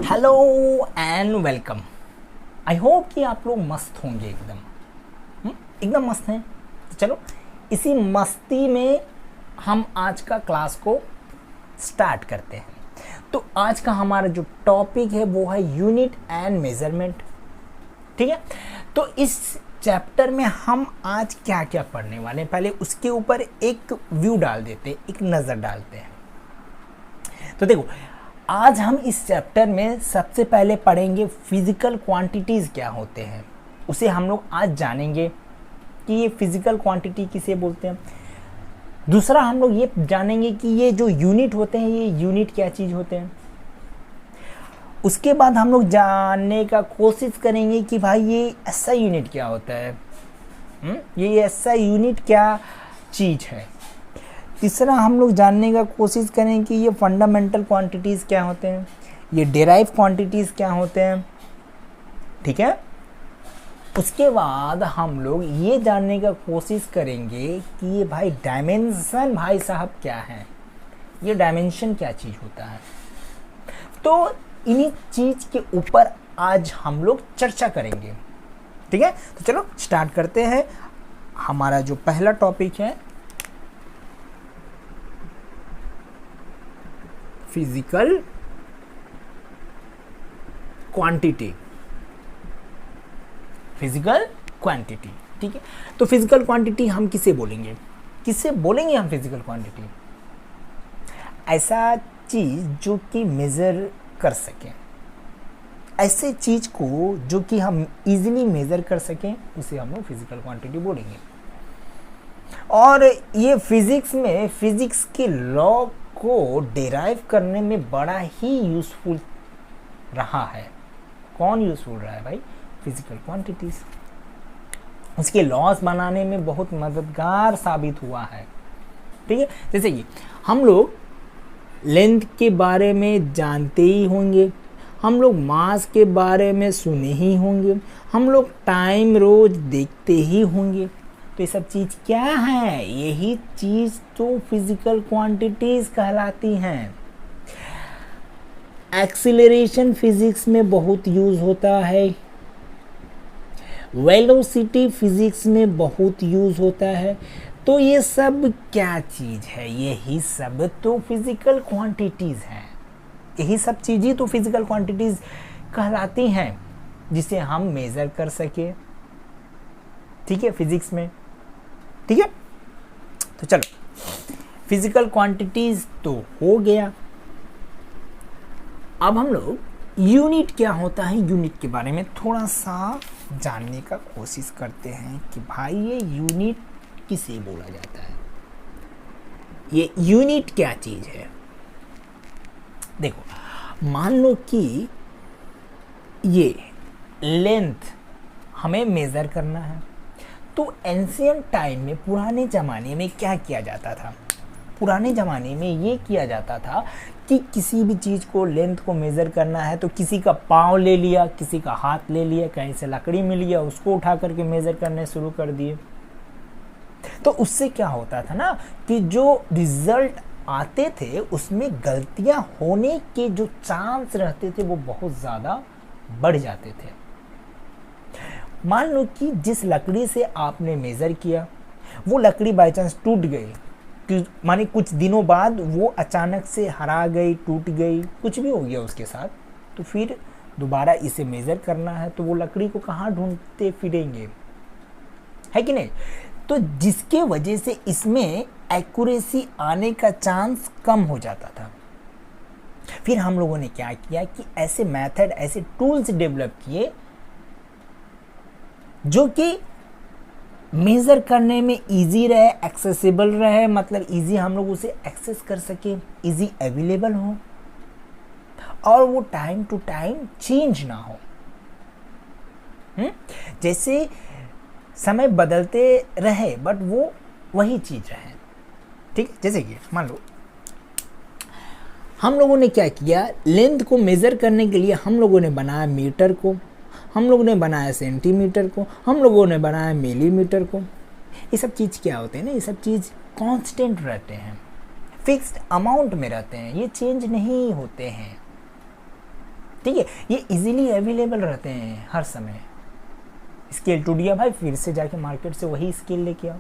Hello and welcome. I hope कि आप लोग मस्त होंगे एकदम मस्त हैं। तो चलो इसी मस्ती में हम आज का क्लास को स्टार्ट करते हैं। तो आज का हमारा जो टॉपिक है वो है यूनिट एंड मेजरमेंट। ठीक है, तो इस चैप्टर में हम आज क्या क्या पढ़ने वाले हैं, पहले उसके ऊपर एक व्यू डाल देते हैं, एक नज़र डालते हैं। तो देखो, आज हम इस चैप्टर में सबसे पहले पढ़ेंगे फिजिकल क्वांटिटीज़ क्या होते हैं, उसे हम लोग आज जानेंगे कि ये फिजिकल क्वांटिटी किसे बोलते हैं। दूसरा हम लोग ये जानेंगे कि ये जो यूनिट होते हैं ये यूनिट क्या चीज़ होते हैं। उसके बाद हम लोग जानने का कोशिश करेंगे कि भाई ये एसआई यूनिट क्या होता है, ये एसआई यूनिट क्या चीज़ है। तीसरा हम लोग जानने का कोशिश करें कि ये फंडामेंटल क्वांटिटीज़ क्या होते हैं, ये डेराइव क्वांटिटीज़ क्या होते हैं। ठीक है, उसके बाद हम लोग ये जानने का कोशिश करेंगे कि ये भाई डायमेंशन भाई साहब क्या है, ये डायमेंशन क्या चीज़ होता है। तो इन्हीं चीज़ के ऊपर आज हम लोग चर्चा करेंगे। ठीक है, तो चलो स्टार्ट करते हैं। हमारा जो पहला टॉपिक है फिजिकल क्वांटिटी। फिजिकल क्वांटिटी, ठीक है। तो फिजिकल क्वांटिटी हम किसे बोलेंगे हम फिजिकल क्वांटिटी? ऐसा चीज जो कि मेजर कर सकें, ऐसे चीज को जो कि हम इजीली मेजर कर सकें, उसे हम लोग फिजिकल क्वांटिटी बोलेंगे। और ये फिजिक्स के लॉ को डेराइव करने में बड़ा ही यूज़फुल रहा है। कौन यूज़फुल रहा है भाई? Physical quantities. उसके लॉस बनाने में बहुत मददगार साबित हुआ है। ठीक है, जैसे कि हम लोग लेंथ के बारे में जानते ही होंगे, हम लोग मास के बारे में सुने ही होंगे, हम लोग टाइम रोज देखते ही होंगे। तो ये सब चीज़ क्या है? यही चीज़ तो फिजिकल क्वांटिटीज़ कहलाती हैं। एक्सीलरेशन फिजिक्स में बहुत यूज़ होता है, वेलोसिटी फिजिक्स में बहुत यूज़ होता है। तो ये सब क्या चीज़ है? यही सब तो फिजिकल क्वांटिटीज़ हैं। यही सब चीज़ें तो फिजिकल क्वांटिटीज़ कहलाती हैं, जिसे हम मेज़र कर सके। ठीक है, फिजिक्स में। ठीक है, तो चलो फिजिकल क्वांटिटीज तो हो गया। अब हम लोग यूनिट क्या होता है, यूनिट के बारे में थोड़ा सा जानने का कोशिश करते हैं कि भाई ये यूनिट किसे बोला जाता है, ये यूनिट क्या चीज है। देखो, मान लो कि ये लेंथ हमें मेजर करना है, तो एंशियंट टाइम में, पुराने ज़माने में क्या किया जाता था? पुराने ज़माने में ये किया जाता था कि किसी भी चीज़ को, लेंथ को मेज़र करना है तो किसी का पाँव ले लिया, किसी का हाथ ले लिया, कहीं से लकड़ी मिल गया, उसको उठा करके मेज़र करने शुरू कर दिए। तो उससे क्या होता था ना कि जो रिज़ल्ट आते थे उसमें गलतियाँ होने के जो चांस रहते थे वो बहुत ज़्यादा बढ़ जाते थे। मान लो कि जिस लकड़ी से आपने मेज़र किया वो लकड़ी बाय चांस टूट गई, कि माने कुछ दिनों बाद वो अचानक से हरा गई, टूट गई, कुछ भी हो गया उसके साथ, तो फिर दोबारा इसे मेज़र करना है तो वो लकड़ी को कहाँ ढूंढते फिरेंगे, है कि नहीं? तो जिसके वजह से इसमें एक्यूरेसी आने का चांस कम हो जाता था। फिर हम लोगों ने क्या किया कि ऐसे मेथड, ऐसे टूल्स डेवलप किए जो कि मेज़र करने में इजी रहे, एक्सेसिबल रहे, मतलब इजी हम लोग उसे एक्सेस कर सके, इजी अवेलेबल हो, और वो टाइम टू टाइम चेंज ना हो। जैसे समय बदलते रहे बट वो वही चीज़ रहे। ठीक है, जैसे कि मान लो हम लोगों ने क्या किया, लेंथ को मेज़र करने के लिए हम लोगों ने बनाया मीटर को, हम लोगों ने बनाया सेंटीमीटर को, हम लोगों ने बनाया मिलीमीटर को। ये सब चीज़ क्या होते हैं ना, ये सब चीज़ कांस्टेंट रहते हैं, फिक्स्ड अमाउंट में रहते हैं, ये चेंज नहीं होते हैं। ठीक है, ये इजीली अवेलेबल रहते हैं हर समय। स्केल टूट गया भाई, फिर से जाके मार्केट से वही स्केल लेके आओ।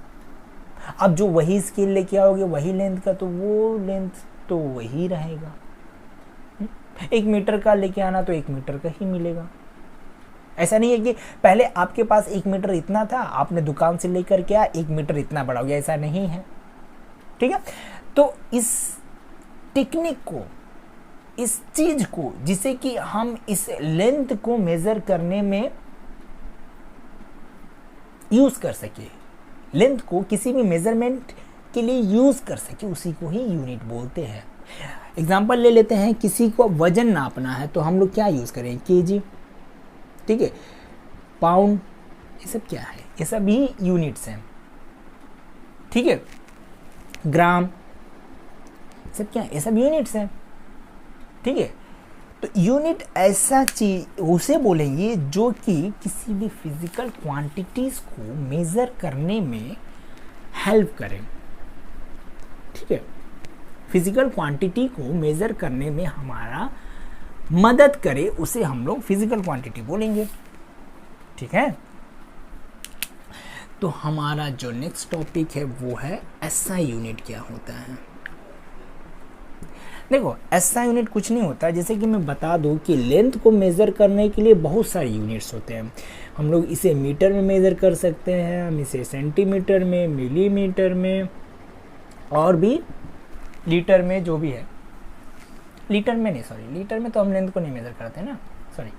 अब जो वही स्केल लेके आओगे वही लेंथ का, तो वो लेंथ तो वही रहेगा। 1 मीटर का लेके आना तो 1 मीटर का ही मिलेगा। ऐसा नहीं है कि पहले आपके पास 1 मीटर इतना था, आपने दुकान से लेकर के आया 1 मीटर इतना बड़ा हो गया, ऐसा नहीं है। ठीक है, तो इस टेक्निक को, इस चीज को, जिसे कि हम इस लेंथ को मेजर करने में यूज कर सके, लेंथ को किसी भी मेजरमेंट के लिए यूज कर सके, उसी को ही यूनिट बोलते हैं। एग्जाम्पल ले लेते हैं, किसी को वजन नापना है तो हम लोग क्या यूज करें, केजी, ठीक है, पाउंड, ये सब क्या है, ये सब भी यूनिट्स हैं। ठीक है, ग्राम, सब क्या है, ये सब यूनिट्स हैं। ठीक है, तो यूनिट ऐसा चीज उसे बोलेंगे जो कि किसी भी फिजिकल क्वांटिटीज को मेजर करने में हेल्प करे। ठीक है, फिजिकल क्वांटिटी को मेजर करने में हमारा मदद करे, उसे हम लोग फिजिकल क्वांटिटी बोलेंगे। ठीक है, तो हमारा जो नेक्स्ट टॉपिक है वो है एसआई यूनिट क्या होता है। देखो, एसआई यूनिट कुछ नहीं होता, जैसे कि मैं बता दूं कि लेंथ को मेज़र करने के लिए बहुत सारे यूनिट्स होते हैं। हम लोग इसे मीटर में मेज़र कर सकते हैं, हम इसे सेंटीमीटर में, मिलीमीटर में, और भी लीटर में, जो भी है। लीटर में नहीं, सॉरी, लीटर में तो हम लेंथ को नहीं मेज़र करते ना, सॉरी।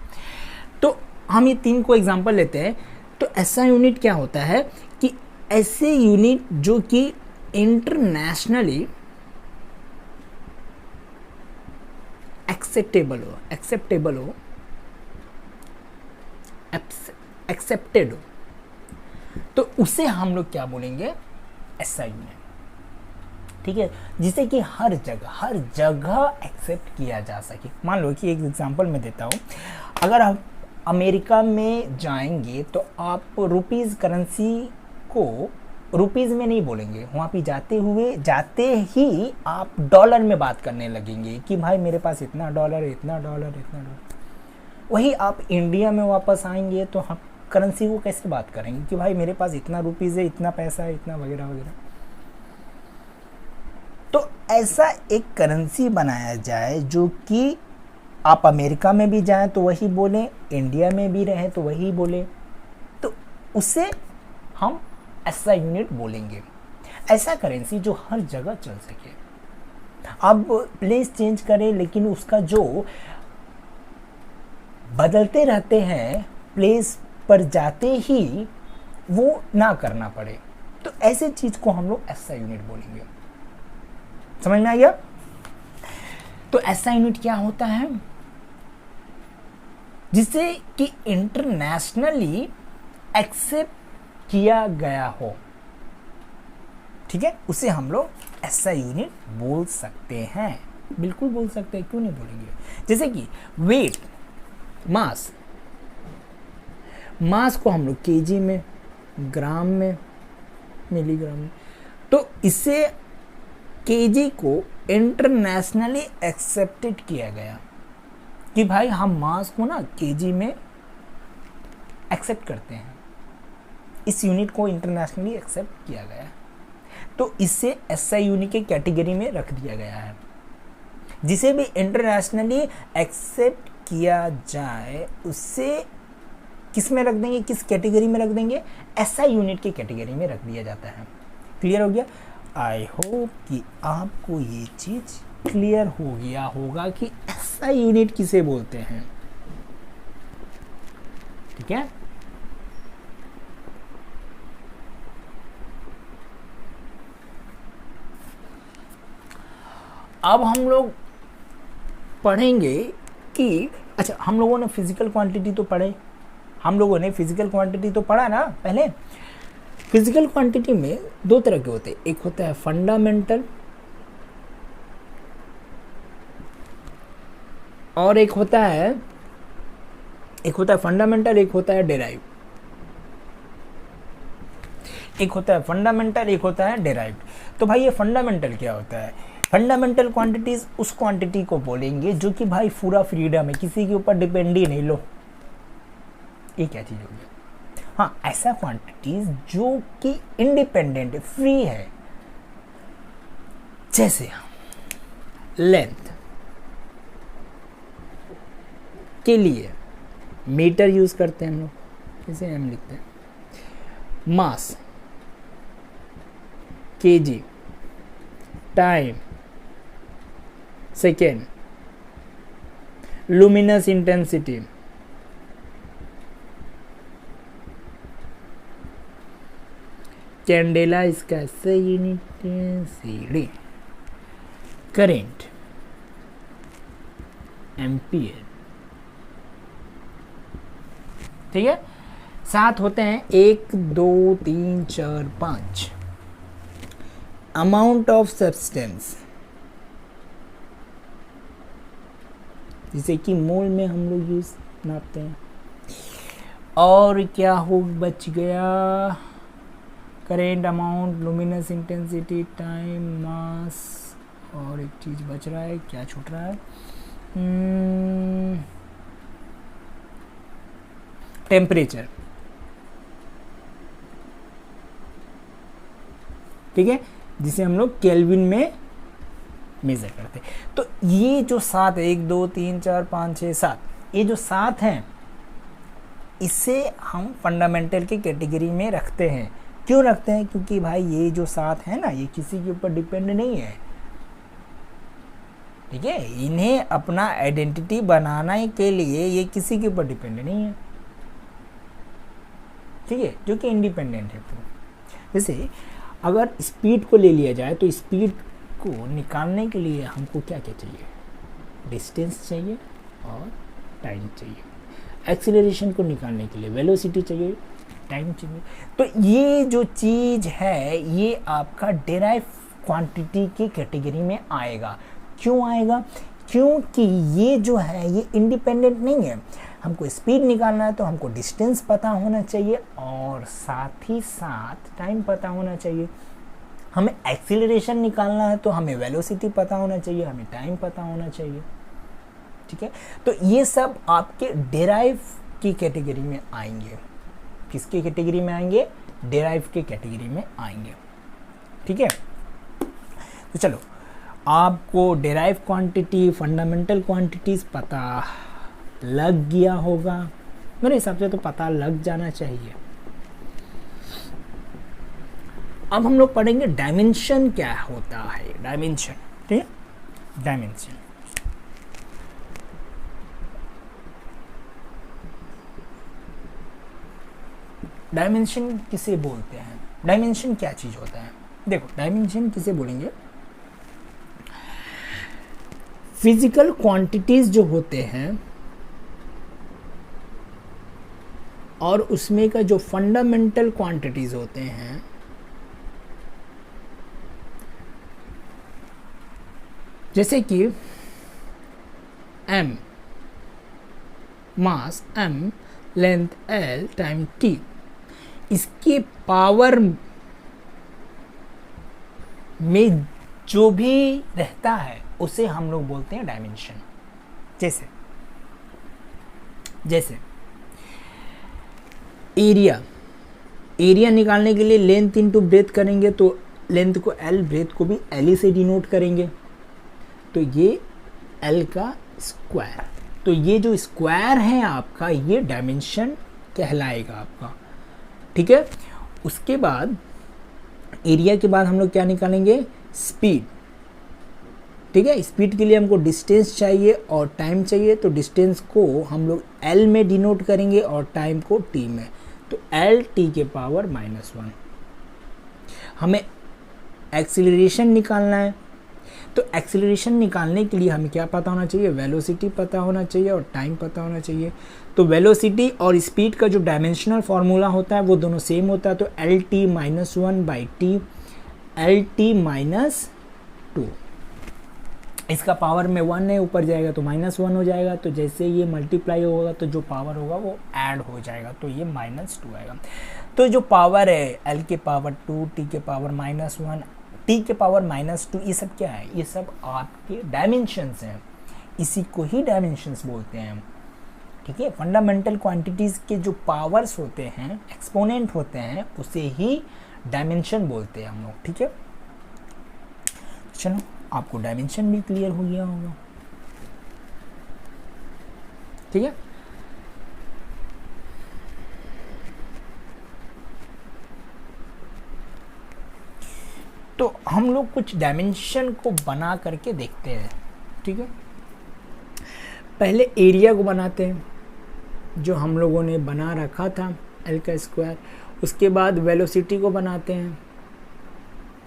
तो हम ये 3 को एग्जांपल लेते हैं। तो एसआई यूनिट क्या होता है कि ऐसे यूनिट जो कि इंटरनेशनली एक्सेप्टेबल हो, एक्सेप्टेड हो, तो उसे हम लोग क्या बोलेंगे, एसआई यूनिट। ठीक है, जिसे कि हर जगह एक्सेप्ट किया जा सके। मान लो कि एक एग्जांपल मैं देता हूँ, अगर आप अमेरिका में जाएंगे तो आप रुपीज़ करेंसी को रुपीज़ में नहीं बोलेंगे, वहाँ पे जाते ही आप डॉलर में बात करने लगेंगे कि भाई मेरे पास इतना डॉलर है, इतना डॉलर, इतना डॉलर। वही आप इंडिया में वापस आएंगे तो हम करेंसी को कैसे बात करेंगे कि भाई मेरे पास इतना रुपीज़ है, इतना पैसा है, इतना वगैरह वगैरह। तो ऐसा एक करेंसी बनाया जाए जो कि आप अमेरिका में भी जाएं तो वही बोलें, इंडिया में भी रहें तो वही बोलें, तो उसे हम ऐसा यूनिट बोलेंगे। ऐसा करेंसी जो हर जगह चल सके। अब प्लेस चेंज करें लेकिन उसका जो बदलते रहते हैं, प्लेस पर जाते ही वो ना करना पड़े, तो ऐसे चीज को हम लोग ऐसा यूनिट बोलेंगे। समझ में आ गया? तो ऐसा यूनिट क्या होता है जिसे कि इंटरनेशनली एक्सेप्ट किया गया हो। ठीक है, उसे हम लोग ऐसा यूनिट बोल सकते हैं, बिल्कुल बोल सकते हैं, क्यों नहीं बोलेंगे। जैसे कि वेट, मास को हम लोग केजी में, ग्राम में, मिलीग्राम में, तो इसे केजी को इंटरनेशनली एक्सेप्टेड किया गया कि भाई हम मास को ना केजी में एक्सेप्ट करते हैं। इस यूनिट को इंटरनेशनली एक्सेप्ट किया गया है, तो इसे एसआई यूनिट के कैटेगरी में रख दिया गया है। जिसे भी इंटरनेशनली एक्सेप्ट किया जाए उसे किस में रख देंगे, किस कैटेगरी में रख देंगे, एसआई यूनिट के कैटेगरी में रख दिया जाता है। क्लियर हो गया? आई होप कि आपको ये चीज क्लियर हो गया होगा कि एसआई यूनिट किसे बोलते हैं। ठीक है, अब हम लोग पढ़ेंगे कि अच्छा, हम लोगों ने फिजिकल क्वांटिटी तो पढ़े, हम लोगों ने फिजिकल क्वांटिटी तो पढ़ा ना पहले। फिजिकल क्वांटिटी में 2 तरह के होते हैं, एक होता है फंडामेंटल और एक होता है फंडामेंटल, एक होता है डेराइव। एक होता है फंडामेंटल, एक होता है डेराइव्ड। तो भाई ये फंडामेंटल क्या होता है? फंडामेंटल क्वांटिटीज उस क्वांटिटी को बोलेंगे जो कि भाई पूरा फ्रीडम है, किसी के ऊपर डिपेंड ही नहीं। लो ये क्या चीज होगी? हाँ, ऐसा क्वांटिटीज जो कि इंडिपेंडेंट फ्री है, जैसे लेंथ के लिए मीटर यूज करते हैं हम लोग, इसे हम लिखते हैं mass, KG, time, second, luminous intensity, candela इसका ऐसे यूनिट, सीडी, करेंट, एम्पियर। ठीक है, 7 होते हैं, 1 2 3 4 5। अमाउंट ऑफ सब्सटेंस, जिसे कि मोल में हम लोग यूज नापते हैं। और क्या हो बच गया? Current, amount, luminous intensity, time, mass, और एक चीज बच रहा है, क्या छूट रहा है? टेम्परेचर। ठीक है, जिसे हम लोग केल्विन में मेजर करते हैं। तो ये जो 7, 1 2 3 4 5 6 7, ये जो 7 हैं, इसे हम फंडामेंटल की कैटेगरी में रखते हैं। क्यों रखते हैं? क्योंकि भाई ये जो 7 है ना, ये किसी के ऊपर डिपेंड नहीं है। ठीक है, इन्हें अपना आइडेंटिटी बनाने के लिए ये किसी के ऊपर डिपेंड नहीं है। ठीक है, जो कि इंडिपेंडेंट है। जैसे अगर स्पीड को ले लिया जाए, तो स्पीड को निकालने के लिए हमको क्या क्या चाहिए? डिस्टेंस चाहिए और टाइम चाहिए। एक्सीलरेशन को निकालने के लिए वेलोसिटी चाहिए, टाइम चाहिए। तो ये जो चीज़ है, ये आपका डेराइव क्वांटिटी की कैटेगरी में आएगा। क्यों आएगा? क्योंकि ये जो है ये इंडिपेंडेंट नहीं है। हमको स्पीड निकालना है तो हमको डिस्टेंस पता होना चाहिए और साथ ही साथ टाइम पता होना चाहिए। हमें एक्सीलरेशन निकालना है तो हमें वेलोसिटी पता होना चाहिए, हमें टाइम पता होना चाहिए। ठीक है, तो ये सब आपके डेराइव की कैटेगरी में आएंगे। किसकी कैटेगरी में आएंगे? डेराइव की कैटेगरी में आएंगे। ठीक है, तो चलो, आपको डेराइव क्वांटिटी, फंडामेंटल क्वांटिटीज पता लग गया होगा। मेरे हिसाब से तो पता लग जाना चाहिए। अब हम लोग पढ़ेंगे डायमेंशन क्या होता है। डायमेंशन, ठीक है, डायमेंशन। डायमेंशन किसे बोलते हैं? डायमेंशन क्या चीज होता है? देखो, डायमेंशन किसे बोलेंगे? फिजिकल क्वांटिटीज जो होते हैं और उसमें का जो फंडामेंटल क्वांटिटीज होते हैं, जैसे कि m मास, m length, l time t, इसके पावर में जो भी रहता है उसे हम लोग बोलते हैं डायमेंशन। जैसे एरिया निकालने के लिए लेंथ इनटू ब्रेथ करेंगे तो लेंथ को L, ब्रेथ को भी L से डिनोट करेंगे, तो ये L का स्क्वायर। तो ये जो स्क्वायर है आपका, ये डायमेंशन कहलाएगा आपका। ठीक है, उसके बाद एरिया के बाद हम लोग क्या निकालेंगे? स्पीड। ठीक है, स्पीड के लिए हमको डिस्टेंस चाहिए और टाइम चाहिए, तो डिस्टेंस को हम लोग L में डिनोट करेंगे और टाइम को T में, तो L T के पावर -1। हमें एक्सीलरेशन निकालना है, तो एक्सीलरेशन निकालने के लिए हमें क्या पता होना चाहिए? वेलोसिटी पता होना चाहिए और टाइम पता होना चाहिए। तो वेलोसिटी और स्पीड का जो डायमेंशनल फार्मूला होता है वो दोनों सेम होता है, तो LT -1/T, LT -2। इसका पावर में 1 है, ऊपर जाएगा तो -1 हो जाएगा, तो जैसे ये मल्टीप्लाई होगा तो जो पावर होगा वो ऐड हो जाएगा, तो ये -2 आएगा। तो जो पावर है L के पावर 2, T के पावर -1, टी के पावर -2, ये सब क्या है? ये सब आपके डायमेंशंस हैं, इसी को ही डायमेंशंस बोलते हैं। ठीक है, फंडामेंटल क्वांटिटीज़ के जो पावर्स होते हैं, एक्सपोनेंट होते हैं, उसे ही डायमेंशन बोलते हैं हम लोग। ठीक है, चलो आपको डायमेंशन भी क्लियर हो गया होगा। ठीक है, तो हम लोग कुछ डायमेंशन को बना करके देखते हैं। ठीक है, पहले एरिया को बनाते हैं जो हम लोगों ने बना रखा था एल का स्क्वायर, उसके बाद वेलोसिटी को बनाते हैं,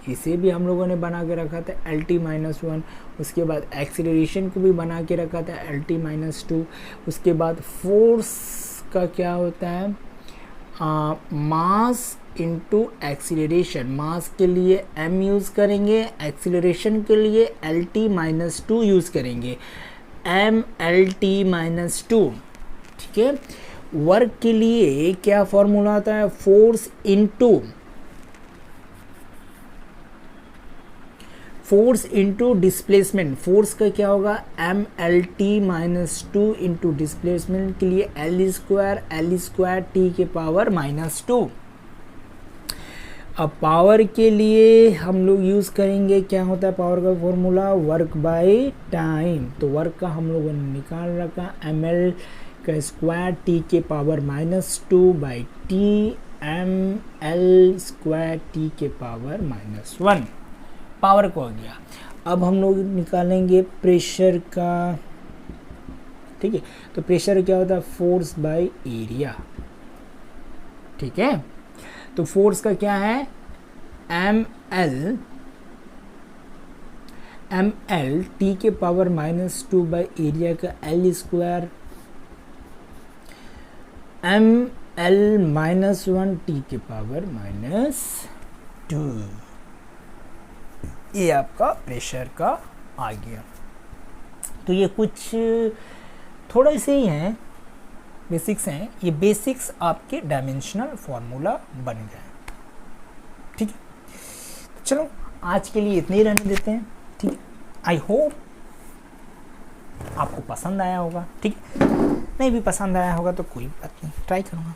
इसे भी हम लोगों ने बना के रखा था LT-1, उसके बाद एक्सीलरेशन को भी बना के रखा था LT-2, उसके बाद फोर्स का क्या होता है, मास इनटू एक्सीलरेशन, मास के लिए m यूज़ करेंगे, एक्सीलरेशन के लिए LT-2 यूज़ करेंगे, mLT-2। ठीक है, वर्क के लिए क्या फॉर्मूला आता है, फोर्स इनटू डिस्प्लेसमेंट, फोर्स का क्या होगा, mLT-2 इंटू डिस्प्लेसमेंट के लिए L स्क्वायर T के पावर -2। अब पावर के लिए हम लोग यूज़ करेंगे, क्या होता है पावर का फॉर्मूला, वर्क बाय टाइम। तो वर्क का हम लोगों ने निकाल रखा ml का स्क्वायर T के power -2 by T ml square T के पावर -1, पावर को हो गया। अब हम लोग निकालेंगे प्रेशर का। ठीक है, तो प्रेशर क्या होता है, फोर्स बाय एरिया। ठीक है, तो फोर्स का क्या है, ml T के पावर -2 बाई एरिया का L स्क्वायर ml-1 T के पावर -2। ये आपका प्रेशर का आ गया। तो ये कुछ थोड़े से ही हैं, बेसिक्स हैं, ये बेसिक्स आपके डायमेंशनल फॉर्मूला बन गए। ठीक है, तो चलो आज के लिए इतने ही रहने देते हैं। ठीक है, आई होप आपको पसंद आया होगा। ठीक है, नहीं भी पसंद आया होगा तो कोई बात नहीं, ट्राई करूँगा।